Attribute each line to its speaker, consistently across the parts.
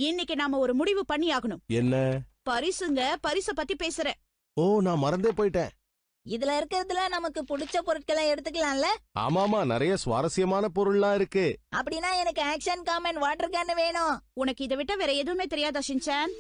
Speaker 1: இன்னைக்கு நாம ஒரு முடிவு பண்ணி ஆகணும்.
Speaker 2: என்ன?
Speaker 1: பரிச பத்தி பேசுறேன்.
Speaker 2: ஓ, நான் மறந்தே போயிட்டேன்.
Speaker 3: இதுல இருக்கிறதுல நமக்கு பிடிச்ச பொருட்களை எடுத்துக்கலாம்ல?
Speaker 2: ஆமாமா, நிறைய சுவாரஸ்யமான பொருள்லாம் இருக்கு.
Speaker 3: அப்படின்னா எனக்கு ஆக்ஷன் காமன் வாட்டர் கேன் வேணும்.
Speaker 1: உனக்கு இதை விட்ட வேற எதுவுமே தெரியாதா ஷின்சான்?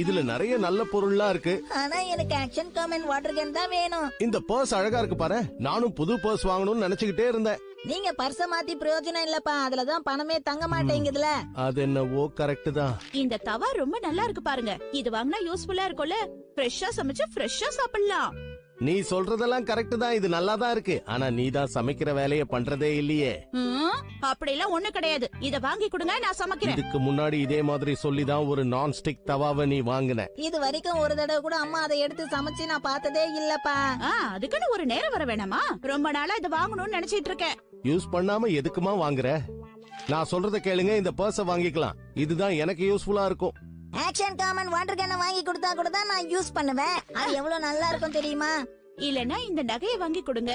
Speaker 2: இதுல நிறைய நல்ல பொருள்லாம் இருக்கு.
Speaker 3: ஆனா எனக்கு ஆக்ஷன் காமன் வாட்டர் கேன் தான் வேணும்.
Speaker 2: இந்த பர்ஸ் அழகா இருக்கு பாரு. நானும் புது பர்ஸ் வாங்கணும்னு நினைச்சுக்கிட்டே இருந்தேன்.
Speaker 3: நீங்க பர்ஸ மாத்தி பிரயோஜனம் இல்லப்பா, அதுலதான் பணமே தங்க மாட்டேங்குதுல.
Speaker 2: அது என்னவோ கரெக்ட் தான்.
Speaker 1: இந்த தவா ரொம்ப நல்லா இருக்கு பாருங்க. இது வாங்கினா யூஸ்ஃபுல்லா இருக்கும்ல. ஃப்ரெஷ்ஷா சமைச்சு ஃப்ரெஷ்ஷா சாப்பிடலாம்.
Speaker 2: நீ சொல்றதெல்லாம் கரெக்ட் தான். இது நல்லா தான் இருக்கு. ஆனா நீ தான் சமைக்கிற வேலைய பண்றதே இல்லையே.
Speaker 1: அப்படிலாம் ஒண்ணு கிடையாது. இத வாங்கி கொடுங்க, நான் சமைக்கிறேன்.
Speaker 2: இதுக்கு முன்னாடி இதே மாதிரி சொல்லிதான் ஒரு நான் ஸ்டிக் தவாவை நீ வாங்குன.
Speaker 3: இது வரைக்கும் ஒரு தடவை கூட அம்மா அதை எடுத்து சமைச்சு நான் பார்த்ததே இல்லப்பா.
Speaker 1: அதுக்குன்னு ஒரு நேரம் வர வேணாமா? ரொம்ப நாளா இத வாங்கணும்னு நினைச்சிட்டு இருக்கேன்.
Speaker 2: யூஸ் பண்ணாம எதுக்குமா வாங்குற? நான் சொல்றத கேளுங்க, இந்த பர்ஸ வாங்கிக்கலாம். இதுதான் எனக்கு யூஸ்ஃபுல்லா இருக்கும்.
Speaker 3: ஆக்ஷன் காமன் வாட்டர் கேன் வாங்கி கொடுத்தா கூட தான் நான் யூஸ் பண்ணுவேன். அது எவ்வளவு நல்லா இருக்கும் தெரியுமா?
Speaker 1: இல்லனா இந்த நகையை வாங்கி கொடுங்க.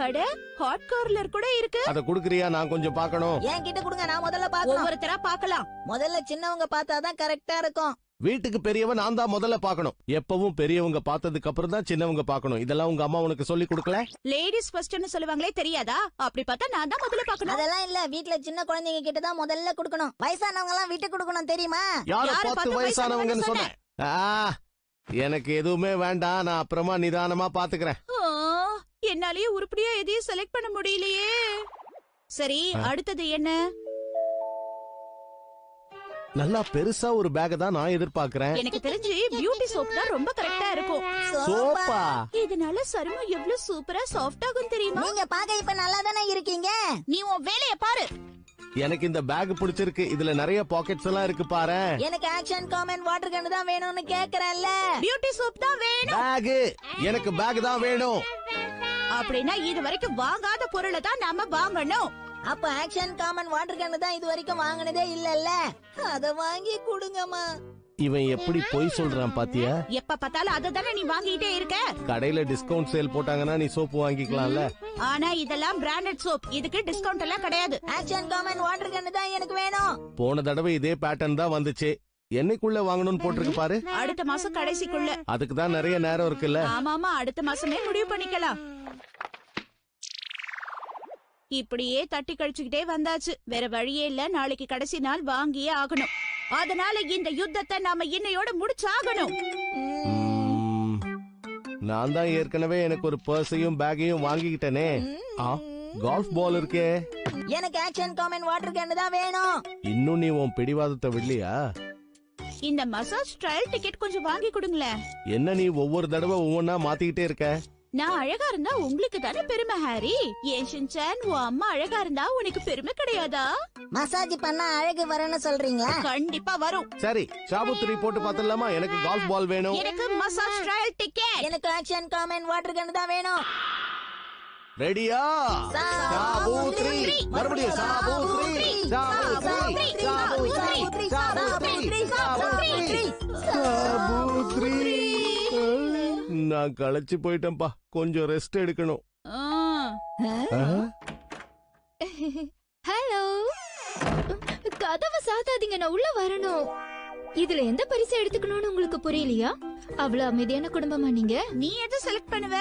Speaker 1: அட, ஹாட் கார்னர் கூட இருக்கு.
Speaker 2: அத குடுக்குறியா? நான் கொஞ்சம் பார்க்கணும்.
Speaker 3: என்கிட்ட கொடுங்க, நான் முதல்ல பார்க்கணும்.
Speaker 1: ஒவ்வொருத்தரா பார்க்கலாம்.
Speaker 3: முதல்ல சின்னவங்க பார்த்தாதான் கரெக்டா இருக்கும்.
Speaker 2: வீட்டுக்கு பெரியவன் நான் தான் முதல்ல பார்க்கணும். எப்பவும் பெரியவங்க பார்த்ததுக்கு அப்புறம் தான் சின்னவங்க பார்க்கணும். இதெல்லாம் உங்க அம்மா உனக்கு சொல்லி கொடுக்கல?
Speaker 1: லேடிஸ் ஃபர்ஸ்ட்னு சொல்லுவாங்களே, தெரியாதா? அப்படி பார்த்தா நான் தான் முதல்ல பார்க்கணும்.
Speaker 3: அதெல்லாம் இல்ல, வீட்ல சின்ன குழந்தைங்க கிட்ட தான் முதல்ல கொடுக்கணும். வயசானவங்க எல்லாம் விட்டு கொடுக்கணும் தெரியுமா?
Speaker 2: யார பார்த்து வயசானவங்கன்னு சொன்னேன்? எனக்கு எதுவுமே வேண்டாம். நான் அப்புறமா நிதானமா பாத்துக்கிறேன்.
Speaker 1: என்னாலயே உருப்படியா எதையும் செலக்ட் பண்ண முடியலையே. சரி, அடுத்தது என்ன?
Speaker 2: நல்லா பெருசா ஒரு பேக் தான் நான் எதிர்பார்க்கிறேன்.
Speaker 1: எனக்கு தெரிஞ்சு பியூட்டி சோப் தான் ரொம்ப கரெக்டா இருக்கும்.
Speaker 2: சோப்பா?
Speaker 1: இதனால சருமம் எவ்வளவு சூப்பரா சாஃப்ட் ஆகும் தெரியுமா?
Speaker 3: நீங்க பாக்க இப்ப நல்லா தானே இருக்கீங்க.
Speaker 1: நீ உன் வேலைய பாரு.
Speaker 2: எனக்கு இந்த பேக் பிடிச்சிருக்கு. இதுல நிறைய பாக்கெட்ஸ் எல்லாம் இருக்கு பாரு.
Speaker 3: எனக்கு ஆக்ஷன் காமன் வாட்டர் கேன் தான் வேணும்னு கேக்குறேன்ல.
Speaker 1: பியூட்டி சோப் தான் வேணும்.
Speaker 2: பேக்? எனக்கு பேக் தான் வேணும்.
Speaker 1: அப்படின்னா இது வரைக்கும் வாங்காத பொருளை தான் நாம வாங்கணும்.
Speaker 3: அப்ப ஆக்ஷன் காமன் வாட்டர் கேன் தான் இது வரைக்கும் வாங்கினதே இல்லல்ல. அத வாங்கி கொடுங்கம்மா.
Speaker 2: இவன் எப்படி பொய் சொல்றான் பாத்தியா?
Speaker 1: எப்ப பார்த்தாலும் அததானே நீ வாங்கிட்டே இருக்க.
Speaker 2: கடையில டிஸ்கவுண்ட் சேல் போட்டாங்கன்னா நீ சோப்பு வாங்கிக்கலாம்ல.
Speaker 1: ஆனா இதெல்லாம் பிராண்டட் சோப். இதுக்கு டிஸ்கவுண்ட் எல்லாம் கிடையாது.
Speaker 3: ஆக்ஷன் காமன் வாட்டர் கேன் தான் எனக்கு வேணும்.
Speaker 2: போன தடவை இதே பேட்டர்ன் தான் வந்துச்சு. என்னைக்குள்ள வாங்கணும்னு போட்டிருக்கு பாரு.
Speaker 1: அடுத்த மாசம் கடைசிக்குள்ள.
Speaker 2: அதுக்கு தான் நிறைய நேரம் இருக்குல்ல.
Speaker 1: ஆமாமா, அடுத்த மாசமே முடிவு பண்ணிக்கலாம். இப்படியே தட்டி கழிச்சுக்கிட்டே வந்தாச்சு. வேற வழியே இல்ல. நாளைக்கு கடைசி நாள் வாங்கியே ஆகணும். அதனால இந்த யுத்தத்தை நாம இன்னையோட முடிச்சாகணும்.
Speaker 2: நான் தான் ஏற்கனவே எனக்கு ஒரு பர்ஸையும் பேக்கையும் வாங்கிக்கிட்டேனே. கால்ஃப் பால் இருக்கே.
Speaker 3: எனக்கு ஆக்ஷன் காமன் வாட்டர் கேன் தான் வேணும்.
Speaker 2: இன்னும் நீ உன் பிடிவாதத்தை விடலையா?
Speaker 1: இந்த மசாஜ் ட்ரையல் டிக்கெட் கொஞ்சம் வாங்கி கொடுங்களேன்.
Speaker 2: என்ன நீ ஒவ்வொரு தடவை ஒவ்வொன்னா மாத்திக்கிட்டே இருக்க?
Speaker 1: நான் அழகா இருந்தா உங்களுக்கு தானே பெருமை ஹாரி. ஏன் ஷின்சான், உன் அம்மா அழகா இருந்தா உனக்கு பெருமை கிடையாதா?
Speaker 3: மசாஜ் பண்ணா அழகு வரும்னு சொல்றீங்களா?
Speaker 1: கண்டிப்பா வரும்.
Speaker 2: சரி, சாபுத்திரி போட்டு பாத்துடலாமா? எனக்கு கால்ஃப் பால் வேணும்.
Speaker 1: எனக்கு மசாஜ் ட்ரையல் டிக்கெட்.
Speaker 3: எனக்கு ஆக்ஷன் காமன் வாட்டர் கேன் தான் வேணும்.
Speaker 2: ரெடியா? சாபுத்திரி. மறுபடியும் சாபுத்திரி. சாபுத்திரி. சாபுத்திரி. சாபுத்திரி. சாபுத்திரி. சாபுத்திரி. நான் களைச்சு போயிட்டேன்பா. கொஞ்சம் ரெஸ்ட் எடுக்கணும்.
Speaker 4: ஹலோ, கதவை சாத்தாதீங்க, நான் உள்ள வரணும். இதுல எந்த பரிசு எடுத்துக்கணும்னு உங்களுக்கு புரியலையா? அவ்வளவு அமைதியான குடும்பமா நீங்க?
Speaker 1: நீ எதை செலக்ட் பண்ணுவ?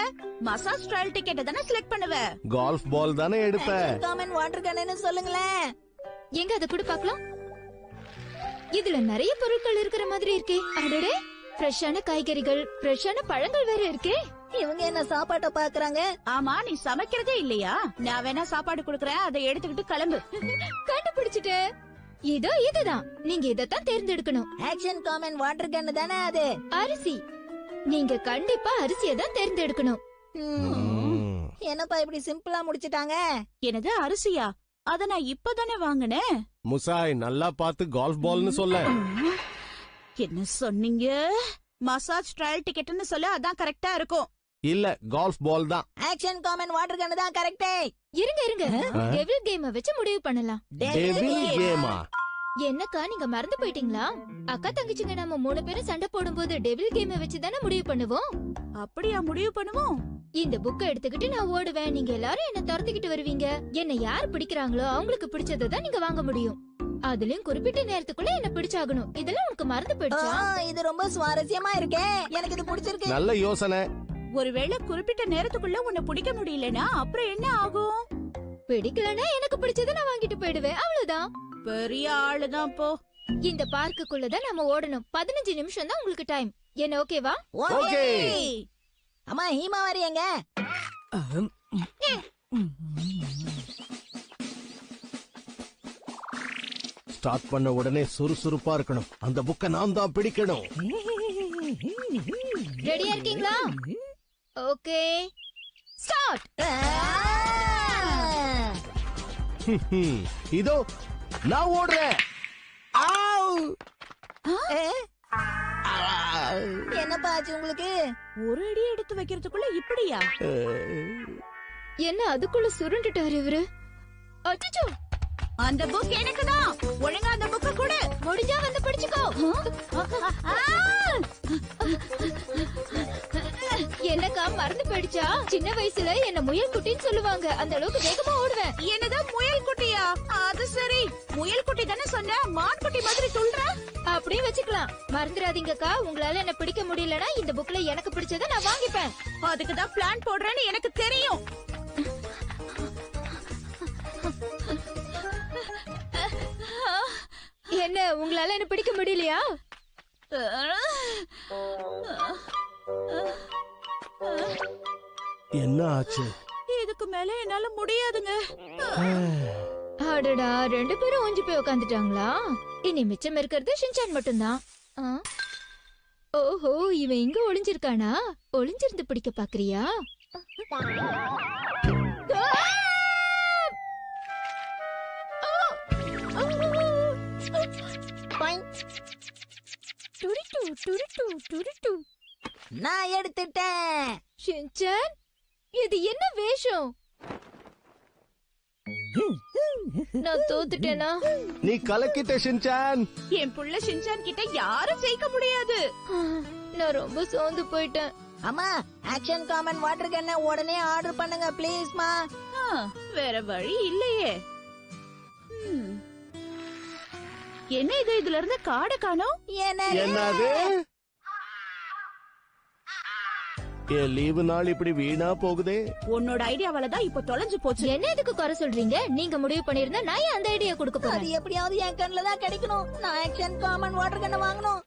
Speaker 1: மசாஜ் ட்ரையல் டிக்கெட் தானே செலக்ட் பண்ணுவ.
Speaker 2: கால்ஃப் பால் தானே எடுப்ப.
Speaker 3: காமன் வாட்டர் கேன் சொல்லுங்களேன்.
Speaker 4: எங்க அத கூட பார்க்கலாம். இதுல நிறைய பொருட்கள் இருக்கிற மாதிரி இருக்கே. அடடே, ஃப்ரெஷ்ஷான காய்கறிகள், ஃப்ரெஷ்ஷான பழங்கள் வேற இருக்கே.
Speaker 3: இவங்க என்ன சாப்பாட்ட பாக்குறாங்க?
Speaker 1: ஆமா, நீ சமைக்கிறதே இல்லையா? நான் வேணா சாப்பாடு குடுக்கறேன், அதை எடுத்துக்கிட்டு கிளம்பு.
Speaker 4: கண்டுபிடிச்சிட்டேன். இதோ இதுதான். நீங்க இதத்தான் தேர்ந்தெடுக்கணும்.
Speaker 3: ஆக்ஷன் காமன் வாட்டர் கேன் தானே அது?
Speaker 4: அரிசி. நீங்க கண்டிப்பா அரிசியை தான் தேர்ந்தெடுக்கணும்.
Speaker 3: என்னப்பா இப்படி சிம்பிளா முடிச்சிட்டாங்க?
Speaker 1: எனது அரிசியா? அத நான் இப்பதானே வாங்கினேன்.
Speaker 2: முசாய், நல்லா பார்த்து கால்ஃப் பால்னு சொல்ல.
Speaker 1: என்ன சொன்னீங்க? மசாஜ் ட்ரையல் டிக்கெட்னு சொல்ல, அதான் கரெக்டா இருக்கும்.
Speaker 2: இல்ல, கால்ஃப் பால் தான்.
Speaker 3: ஆக்ஷன் காமன் வாட்டர் கேன் தான் கரெக்டே.
Speaker 4: இருங்க, டெவில் கேம வச்சு முடிவு பண்ணலாம்.
Speaker 2: டெவில் கேமா?
Speaker 4: என்னக்கா நீங்க மறந்து போயிட்டீங்களா? அக்கா தங்கச்சிங்க நம்ம 3 பேரும் சண்டை போடும்போது டெவில் கேமை வச்சுதானே முடிவு பண்ணுவோம்.
Speaker 1: அப்படியா முடிவு பண்ணுவோம்?
Speaker 4: இந்த புக்கை எடுத்துக்கிட்டு நான் ஓடுவேன், நீங்க எல்லாரும் என்ன துரத்திக்கிட்டு வருவீங்க. என்ன யார் பிடிக்கிறாங்களோ அவங்களுக்கு பிடிச்சதை தான் நீங்க வாங்க முடியும். அதுலயும் குறிப்பிட்ட நேரத்துக்குள்ள என்ன பிடிச்சாகணும். இதெல்லாம் உனக்கு மறந்து போயிடுச்சா?
Speaker 3: இது ரொம்ப சுவாரஸ்யமா இருக்கே, எனக்கு இது பிடிச்சிருக்கு.
Speaker 2: நல்ல யோசனை.
Speaker 1: ஒருவேளை குறிப்பிட்ட நேரத்துக்குள்ள உன்னை பிடிக்க முடியலனா அப்புறம் என்ன ஆகும்?
Speaker 4: பிடிக்கலன்னா எனக்கு பிடிச்சதை நான் வாங்கிட்டு போயிடுவேன், அவ்வளவுதான்.
Speaker 1: பெரிய ஆளுதான் போ.
Speaker 4: இந்த பார்க்குள்ளதான் நம்ம ஓடணும். 15 நிமிஷம் தான் உங்களுக்கு டைம். என்ன ஓகேவா?
Speaker 2: ஓகே.
Speaker 3: அம்மா ஹீமா வரியங்க.
Speaker 2: ஸ்டார்ட் பண்ண உடனே சுறுசுறுப்பா இருக்கணும். அந்த புக்கை நான் தான் பிடிக்கணும்.
Speaker 4: ரெடியா இருக்கீங்களா? Okay start.
Speaker 2: இதோ நான் ஓடுறேன். ஆவ்!
Speaker 3: என்னப்பா ஆச்சு உங்களுக்கு?
Speaker 1: ஒரு அடி எடுத்து வைக்கிறதுக்குள்ள இப்படியா?
Speaker 4: என்ன அதுக்குள்ள சுருண்டுட்டாரு இவரு? அச்சச்சோ,
Speaker 1: அந்த புக் எனக்கு தான். ஒழுங்கா அந்த புக்க கொடு.
Speaker 4: முடிஞ்சா வந்து பிடிச்சுக்கோ. என்னக்கா மறந்து போயிடுச்சா? சின்ன வயசுல என்ன முயல் குட்டின்னு சொல்லுவாங்க. அந்த அளவுக்கு வேகமா ஓடுவேன்.
Speaker 1: என்னதான் முயல் குட்டியா? அது சரி, முயல் குட்டி தானே சொன்ன, மான் குட்டி மாதிரி துள்ளுற.
Speaker 4: அப்படியே வச்சுக்கலாம். மறந்துடாதீங்கக்கா, உங்களால என்ன பிடிக்க முடியலன்னா இந்த புக்ல எனக்கு பிடிச்சதை நான் வாங்கிப்பேன்.
Speaker 1: அதுக்கு தான் பிளான் போடுறேன்னு எனக்கு தெரியும்.
Speaker 4: என்ன உங்களால என்ன பிடிக்க முடியலையா?
Speaker 2: என்ன ஆச்சு?
Speaker 1: இதுக்கு மேல என்னால முடியாதுங்க.
Speaker 4: அடடா, 2 பேரும் ஊஞ்சி போய் உட்காந்துட்டாங்களா? இனி மிச்சம் இருக்கிறது ஷின்சான் மட்டும்தான். ஓஹோ, இவன் இங்க ஒளிஞ்சிருக்கானா? ஒளிஞ்சிருந்து பிடிக்க பாக்குறியா?
Speaker 3: நான் எடுத்துட்டேன்.
Speaker 4: ஷின்சான், இது என்ன வேஷம்? நான் தோத்துட்டேனா?
Speaker 2: நீ கலக்கிட்ட ஷின்சான்.
Speaker 1: என் புள்ள ஷின்சான் கிட்ட யாரும் ஜெயிக்க முடியாது.
Speaker 4: நான் ரொம்ப சோர்ந்து போயிட்டேன்.
Speaker 3: அம்மா ஆக்ஷன் காமன் வாட்டர் கேன உடனே ஆர்டர் பண்ணுங்க ப்ளீஸ்மா.
Speaker 1: வேற வழி இல்லையே. என்ன இது, இதுல இருந்து காடை காணோம்?
Speaker 2: என்னது? என் லீவு நாள் இப்படி வீணா போகுதே.
Speaker 1: உன்னோட ஐடியாவால தான் இப்ப தொலைஞ்சு போச்சு.
Speaker 4: என்ன இதுக்கு குறை சொல்றீங்க? நீங்க முடிவு பண்ணிருந்தா நான் ஏன் அந்த ஐடியா கொடுக்க போறேன்?
Speaker 3: அது எப்படியாவது என் கண்ணுல தான் கிடைக்கணும். நான் ஆக்ஷன் காமன் வாட்டர் கேன வாங்கணும்.